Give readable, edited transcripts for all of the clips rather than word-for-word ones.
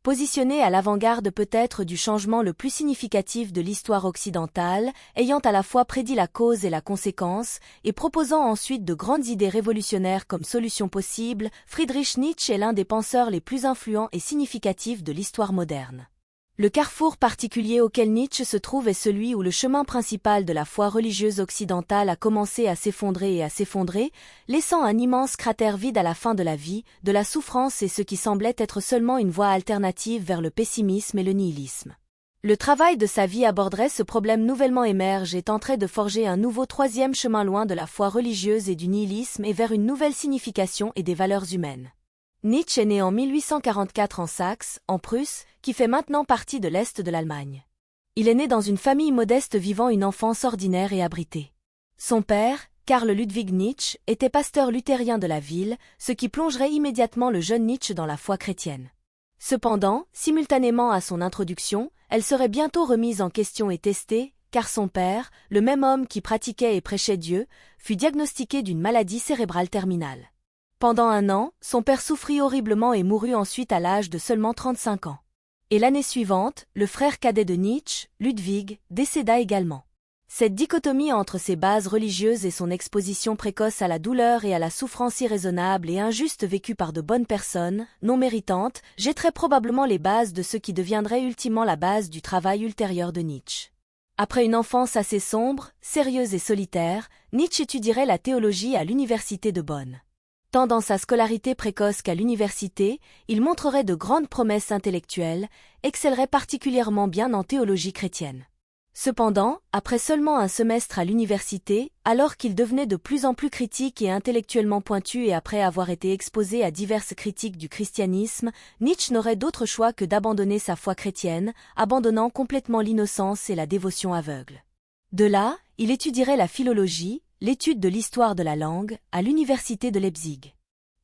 positionné à l'avant-garde peut-être du changement le plus significatif de l'histoire occidentale, ayant à la fois prédit la cause et la conséquence, et proposant ensuite de grandes idées révolutionnaires comme solution possible, Friedrich Nietzsche est l'un des penseurs les plus influents et significatifs de l'histoire moderne. Le carrefour particulier auquel Nietzsche se trouve est celui où le chemin principal de la foi religieuse occidentale a commencé à s'effondrer, laissant un immense cratère vide à la fin de la vie, de la souffrance et ce qui semblait être seulement une voie alternative vers le pessimisme et le nihilisme. Le travail de sa vie aborderait ce problème nouvellement émerge et tenterait de forger un nouveau troisième chemin loin de la foi religieuse et du nihilisme et vers une nouvelle signification et des valeurs humaines. Nietzsche est né en 1844 en Saxe, en Prusse, qui fait maintenant partie de l'Est de l'Allemagne. Il est né dans une famille modeste vivant une enfance ordinaire et abritée. Son père, Karl Ludwig Nietzsche, était pasteur luthérien de la ville, ce qui plongerait immédiatement le jeune Nietzsche dans la foi chrétienne. Cependant, simultanément à son introduction, elle serait bientôt remise en question et testée, car son père, le même homme qui pratiquait et prêchait Dieu, fut diagnostiqué d'une maladie cérébrale terminale. Pendant 1 an, son père souffrit horriblement et mourut ensuite à l'âge de seulement 35 ans. Et l'année suivante, le frère cadet de Nietzsche, Ludwig, décéda également. Cette dichotomie entre ses bases religieuses et son exposition précoce à la douleur et à la souffrance irraisonnable et injuste vécue par de bonnes personnes, non méritantes, jetterait probablement les bases de ce qui deviendrait ultimement la base du travail ultérieur de Nietzsche. Après une enfance assez sombre, sérieuse et solitaire, Nietzsche étudierait la théologie à l'université de Bonn. Tant dans sa scolarité précoce qu'à l'université, il montrerait de grandes promesses intellectuelles, excellerait particulièrement bien en théologie chrétienne. Cependant, après seulement un semestre à l'université, alors qu'il devenait de plus en plus critique et intellectuellement pointu et après avoir été exposé à diverses critiques du christianisme, Nietzsche n'aurait d'autre choix que d'abandonner sa foi chrétienne, abandonnant complètement l'innocence et la dévotion aveugle. De là, il étudierait la philologie, l'étude de l'histoire de la langue, à l'université de Leipzig.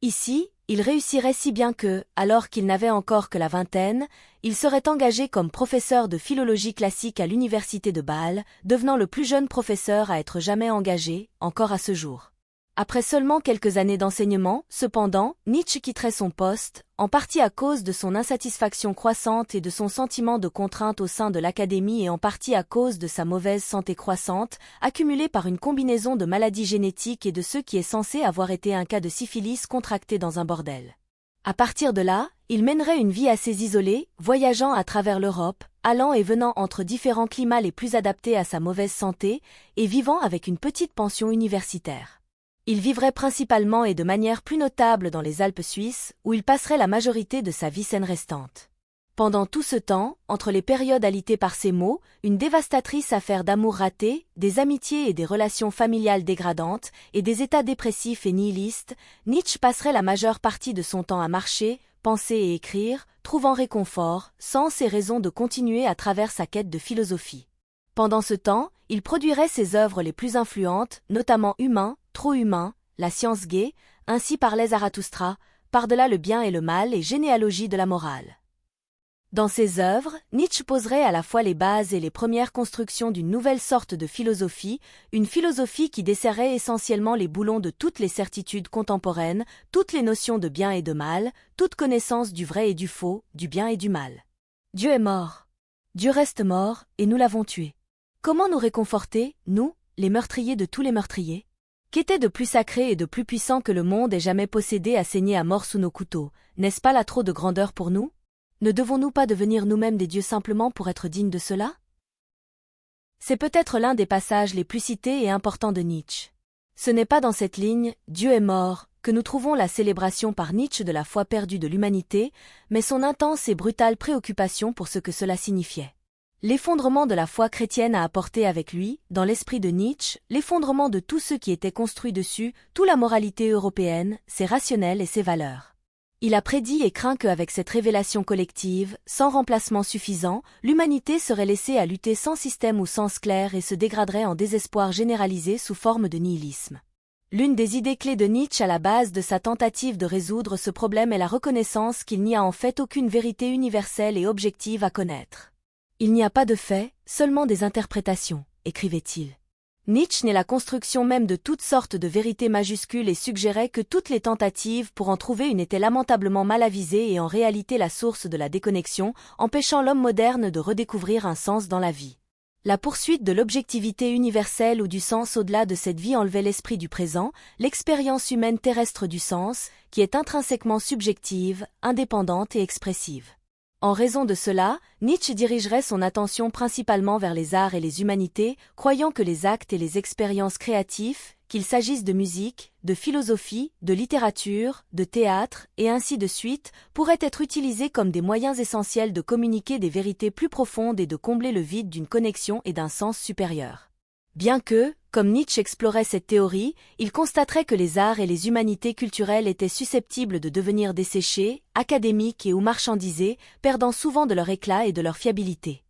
Ici, il réussirait si bien que, alors qu'il n'avait encore que la vingtaine, il serait engagé comme professeur de philologie classique à l'université de Bâle, devenant le plus jeune professeur à être jamais engagé, encore à ce jour. Après seulement quelques années d'enseignement, cependant, Nietzsche quitterait son poste, en partie à cause de son insatisfaction croissante et de son sentiment de contrainte au sein de l'académie et en partie à cause de sa mauvaise santé croissante, accumulée par une combinaison de maladies génétiques et de ce qui est censé avoir été un cas de syphilis contracté dans un bordel. À partir de là, il mènerait une vie assez isolée, voyageant à travers l'Europe, allant et venant entre différents climats les plus adaptés à sa mauvaise santé, et vivant avec une petite pension universitaire. Il vivrait principalement et de manière plus notable dans les Alpes suisses, où il passerait la majorité de sa vie saine restante. Pendant tout ce temps, entre les périodes alitées par ses maux, une dévastatrice affaire d'amour raté, des amitiés et des relations familiales dégradantes, et des états dépressifs et nihilistes, Nietzsche passerait la majeure partie de son temps à marcher, penser et écrire, trouvant réconfort, sens et raison de continuer à travers sa quête de philosophie. Pendant ce temps, il produirait ses œuvres les plus influentes, notamment Humain, Trop humain, La science gaie, Ainsi parlait Zarathustra, Par-delà le bien et le mal et Généalogie de la morale. Dans ses œuvres, Nietzsche poserait à la fois les bases et les premières constructions d'une nouvelle sorte de philosophie, une philosophie qui desserrait essentiellement les boulons de toutes les certitudes contemporaines, toutes les notions de bien et de mal, toute connaissance du vrai et du faux, du bien et du mal. Dieu est mort. Dieu reste mort, et nous l'avons tué. Comment nous réconforter, nous, les meurtriers de tous les meurtriers ? Qu'était de plus sacré et de plus puissant que le monde ait jamais possédé à saigner à mort sous nos couteaux? N'est-ce pas là trop de grandeur pour nous? Ne devons-nous pas devenir nous-mêmes des dieux simplement pour être dignes de cela? C'est peut-être l'un des passages les plus cités et importants de Nietzsche. Ce n'est pas dans cette ligne « Dieu est mort » que nous trouvons la célébration par Nietzsche de la foi perdue de l'humanité, mais son intense et brutale préoccupation pour ce que cela signifiait. L'effondrement de la foi chrétienne a apporté avec lui, dans l'esprit de Nietzsche, l'effondrement de tout ce qui était construit dessus, toute la moralité européenne, ses rationnels et ses valeurs. Il a prédit et craint qu'avec cette révélation collective, sans remplacement suffisant, l'humanité serait laissée à lutter sans système ou sens clair et se dégraderait en désespoir généralisé sous forme de nihilisme. L'une des idées clés de Nietzsche à la base de sa tentative de résoudre ce problème est la reconnaissance qu'il n'y a en fait aucune vérité universelle et objective à connaître. Il n'y a pas de faits, seulement des interprétations, écrivait-il. Nietzsche n'est la construction même de toutes sortes de vérités majuscules et suggérait que toutes les tentatives pour en trouver une étaient lamentablement mal avisées et en réalité la source de la déconnexion, empêchant l'homme moderne de redécouvrir un sens dans la vie. La poursuite de l'objectivité universelle ou du sens au-delà de cette vie enlevait l'esprit du présent, l'expérience humaine terrestre du sens, qui est intrinsèquement subjective, indépendante et expressive. En raison de cela, Nietzsche dirigerait son attention principalement vers les arts et les humanités, croyant que les actes et les expériences créatifs, qu'il s'agisse de musique, de philosophie, de littérature, de théâtre, et ainsi de suite, pourraient être utilisés comme des moyens essentiels de communiquer des vérités plus profondes et de combler le vide d'une connexion et d'un sens supérieur. Bien que, comme Nietzsche explorait cette théorie, il constaterait que les arts et les humanités culturelles étaient susceptibles de devenir desséchés, académiques et ou marchandisés, perdant souvent de leur éclat et de leur fiabilité.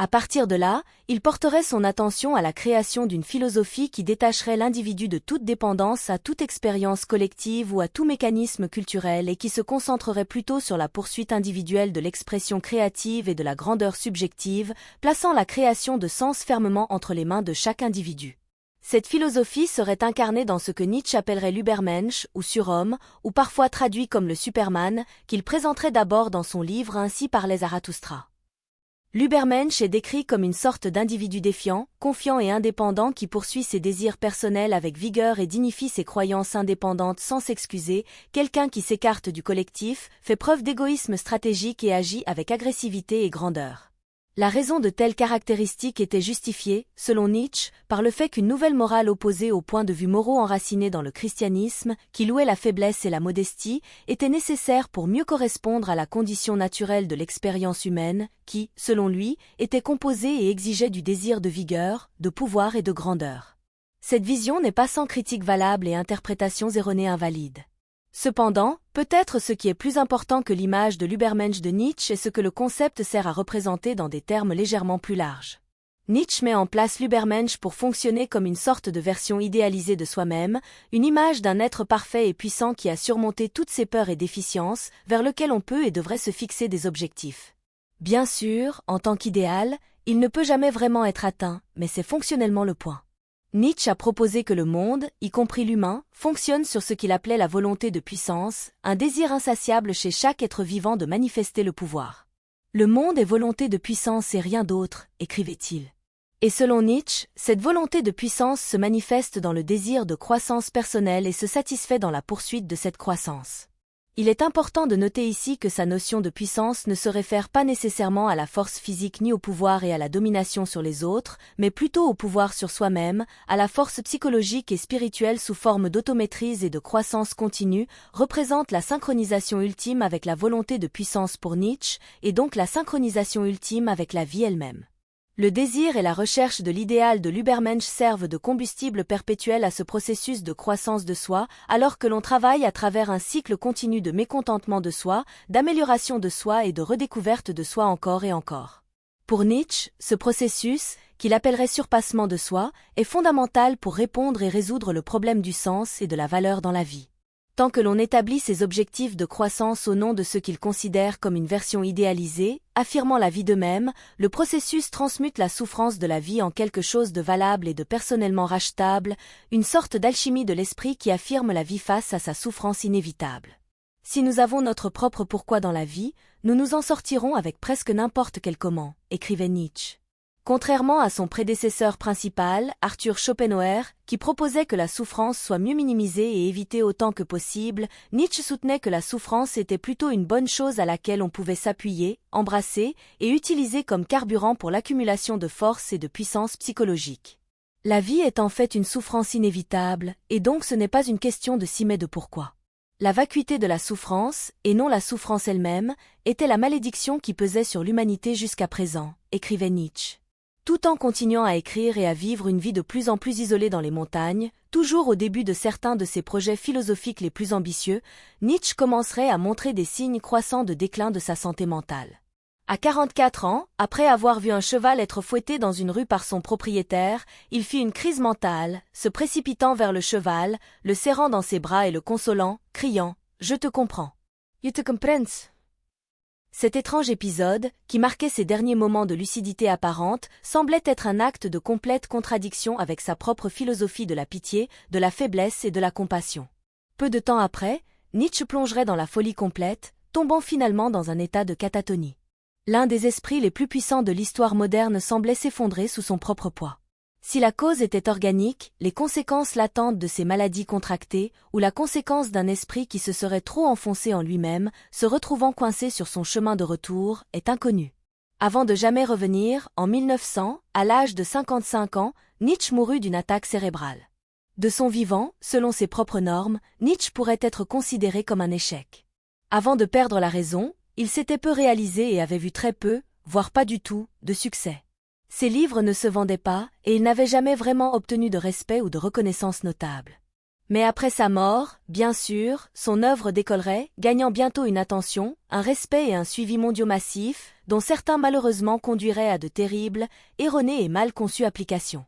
À partir de là, il porterait son attention à la création d'une philosophie qui détacherait l'individu de toute dépendance à toute expérience collective ou à tout mécanisme culturel et qui se concentrerait plutôt sur la poursuite individuelle de l'expression créative et de la grandeur subjective, plaçant la création de sens fermement entre les mains de chaque individu. Cette philosophie serait incarnée dans ce que Nietzsche appellerait l'Übermensch ou surhomme, ou parfois traduit comme le Superman, qu'il présenterait d'abord dans son livre Ainsi parlait Zarathustra. L'Übermensch est décrit comme une sorte d'individu défiant, confiant et indépendant qui poursuit ses désirs personnels avec vigueur et dignifie ses croyances indépendantes sans s'excuser, quelqu'un qui s'écarte du collectif, fait preuve d'égoïsme stratégique et agit avec agressivité et grandeur. La raison de telles caractéristiques était justifiée, selon Nietzsche, par le fait qu'une nouvelle morale opposée aux points de vue moraux enracinés dans le christianisme, qui louait la faiblesse et la modestie, était nécessaire pour mieux correspondre à la condition naturelle de l'expérience humaine, qui, selon lui, était composée et exigeait du désir de vigueur, de pouvoir et de grandeur. Cette vision n'est pas sans critiques valables et interprétations erronées invalides. Cependant, peut-être ce qui est plus important que l'image de l'Übermensch de Nietzsche est ce que le concept sert à représenter dans des termes légèrement plus larges. Nietzsche met en place l'Übermensch pour fonctionner comme une sorte de version idéalisée de soi-même, une image d'un être parfait et puissant qui a surmonté toutes ses peurs et déficiences, vers lequel on peut et devrait se fixer des objectifs. Bien sûr, en tant qu'idéal, il ne peut jamais vraiment être atteint, mais c'est fonctionnellement le point. Nietzsche a proposé que le monde, y compris l'humain, fonctionne sur ce qu'il appelait la volonté de puissance, un désir insatiable chez chaque être vivant de manifester le pouvoir. Le monde est volonté de puissance et rien d'autre, écrivait-il. Et selon Nietzsche, cette volonté de puissance se manifeste dans le désir de croissance personnelle et se satisfait dans la poursuite de cette croissance. Il est important de noter ici que sa notion de puissance ne se réfère pas nécessairement à la force physique ni au pouvoir et à la domination sur les autres, mais plutôt au pouvoir sur soi-même, à la force psychologique et spirituelle sous forme d'automaîtrise et de croissance continue, représente la synchronisation ultime avec la volonté de puissance pour Nietzsche, et donc la synchronisation ultime avec la vie elle-même. Le désir et la recherche de l'idéal de l'Übermensch servent de combustible perpétuel à ce processus de croissance de soi, alors que l'on travaille à travers un cycle continu de mécontentement de soi, d'amélioration de soi et de redécouverte de soi encore et encore. Pour Nietzsche, ce processus, qu'il appellerait surpassement de soi, est fondamental pour répondre et résoudre le problème du sens et de la valeur dans la vie. Tant que l'on établit ses objectifs de croissance au nom de ce qu'il considère comme une version idéalisée, affirmant la vie d'eux-mêmes, le processus transmute la souffrance de la vie en quelque chose de valable et de personnellement rachetable, une sorte d'alchimie de l'esprit qui affirme la vie face à sa souffrance inévitable. Si nous avons notre propre pourquoi dans la vie, nous nous en sortirons avec presque n'importe quel comment, écrivait Nietzsche. Contrairement à son prédécesseur principal, Arthur Schopenhauer, qui proposait que la souffrance soit mieux minimisée et évitée autant que possible, Nietzsche soutenait que la souffrance était plutôt une bonne chose à laquelle on pouvait s'appuyer, embrasser et utiliser comme carburant pour l'accumulation de force et de puissance psychologique. La vie est en fait une souffrance inévitable, et donc ce n'est pas une question de si mais de pourquoi. La vacuité de la souffrance, et non la souffrance elle-même, était la malédiction qui pesait sur l'humanité jusqu'à présent, écrivait Nietzsche. Tout en continuant à écrire et à vivre une vie de plus en plus isolée dans les montagnes, toujours au début de certains de ses projets philosophiques les plus ambitieux, Nietzsche commencerait à montrer des signes croissants de déclin de sa santé mentale. À 44 ans, après avoir vu un cheval être fouetté dans une rue par son propriétaire, il fit une crise mentale, se précipitant vers le cheval, le serrant dans ses bras et le consolant, criant « Je te comprends. Je te comprends ». Cet étrange épisode, qui marquait ses derniers moments de lucidité apparente, semblait être un acte de complète contradiction avec sa propre philosophie de la pitié, de la faiblesse et de la compassion. Peu de temps après, Nietzsche plongerait dans la folie complète, tombant finalement dans un état de catatonie. L'un des esprits les plus puissants de l'histoire moderne semblait s'effondrer sous son propre poids. Si la cause était organique, les conséquences latentes de ces maladies contractées, ou la conséquence d'un esprit qui se serait trop enfoncé en lui-même, se retrouvant coincé sur son chemin de retour, est inconnue. Avant de jamais revenir, en 1900, à l'âge de 55 ans, Nietzsche mourut d'une attaque cérébrale. De son vivant, selon ses propres normes, Nietzsche pourrait être considéré comme un échec. Avant de perdre la raison, il s'était peu réalisé et avait vu très peu, voire pas du tout, de succès. Ses livres ne se vendaient pas, et il n'avait jamais vraiment obtenu de respect ou de reconnaissance notable. Mais après sa mort, bien sûr, son œuvre décollerait, gagnant bientôt une attention, un respect et un suivi mondiaux massifs, dont certains malheureusement conduiraient à de terribles, erronées et mal conçues applications.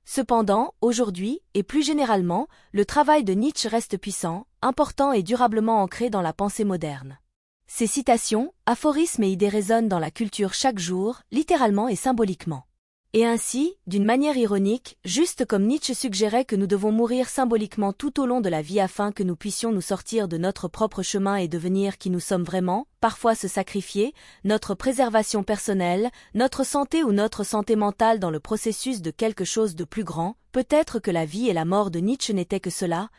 Cependant, aujourd'hui, et plus généralement, le travail de Nietzsche reste puissant, important et durablement ancré dans la pensée moderne. Ses citations, aphorismes et idées résonnent dans la culture chaque jour, littéralement et symboliquement. Et ainsi, d'une manière ironique, juste comme Nietzsche suggérait que nous devons mourir symboliquement tout au long de la vie afin que nous puissions nous sortir de notre propre chemin et devenir qui nous sommes vraiment, parfois se sacrifier, notre préservation personnelle, notre santé ou notre santé mentale dans le processus de quelque chose de plus grand, peut-être que la vie et la mort de Nietzsche n'étaient que cela,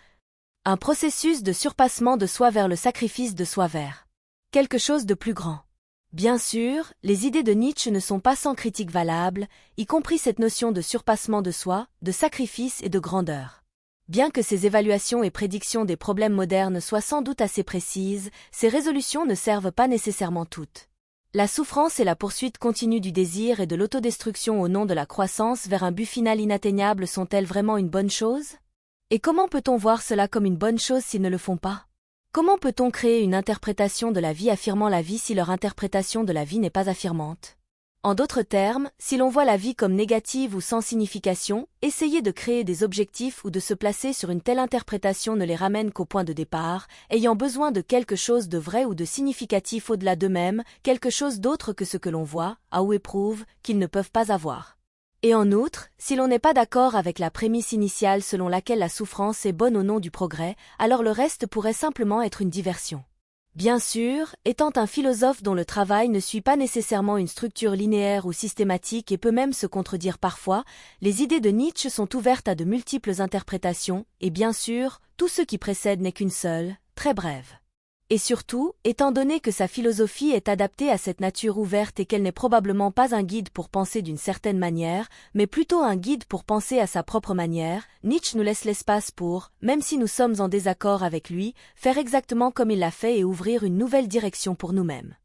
un processus de surpassement de soi vers le sacrifice de soi vers quelque chose de plus grand. Bien sûr, les idées de Nietzsche ne sont pas sans critique valable, y compris cette notion de surpassement de soi, de sacrifice et de grandeur. Bien que ces évaluations et prédictions des problèmes modernes soient sans doute assez précises, ces résolutions ne servent pas nécessairement toutes. La souffrance et la poursuite continue du désir et de l'autodestruction au nom de la croissance vers un but final inatteignable sont-elles vraiment une bonne chose? Et comment peut-on voir cela comme une bonne chose s'ils ne le font pas? Comment peut-on créer une interprétation de la vie affirmant la vie si leur interprétation de la vie n'est pas affirmante? En d'autres termes, si l'on voit la vie comme négative ou sans signification, essayer de créer des objectifs ou de se placer sur une telle interprétation ne les ramène qu'au point de départ, ayant besoin de quelque chose de vrai ou de significatif au-delà d'eux-mêmes, quelque chose d'autre que ce que l'on voit, a ou éprouve, qu'ils ne peuvent pas avoir. Et en outre, si l'on n'est pas d'accord avec la prémisse initiale selon laquelle la souffrance est bonne au nom du progrès, alors le reste pourrait simplement être une diversion. Bien sûr, étant un philosophe dont le travail ne suit pas nécessairement une structure linéaire ou systématique et peut même se contredire parfois, les idées de Nietzsche sont ouvertes à de multiples interprétations, et bien sûr, tout ce qui précède n'est qu'une seule, très brève. Et surtout, étant donné que sa philosophie est adaptée à cette nature ouverte et qu'elle n'est probablement pas un guide pour penser d'une certaine manière, mais plutôt un guide pour penser à sa propre manière, Nietzsche nous laisse l'espace pour, même si nous sommes en désaccord avec lui, faire exactement comme il l'a fait et ouvrir une nouvelle direction pour nous-mêmes.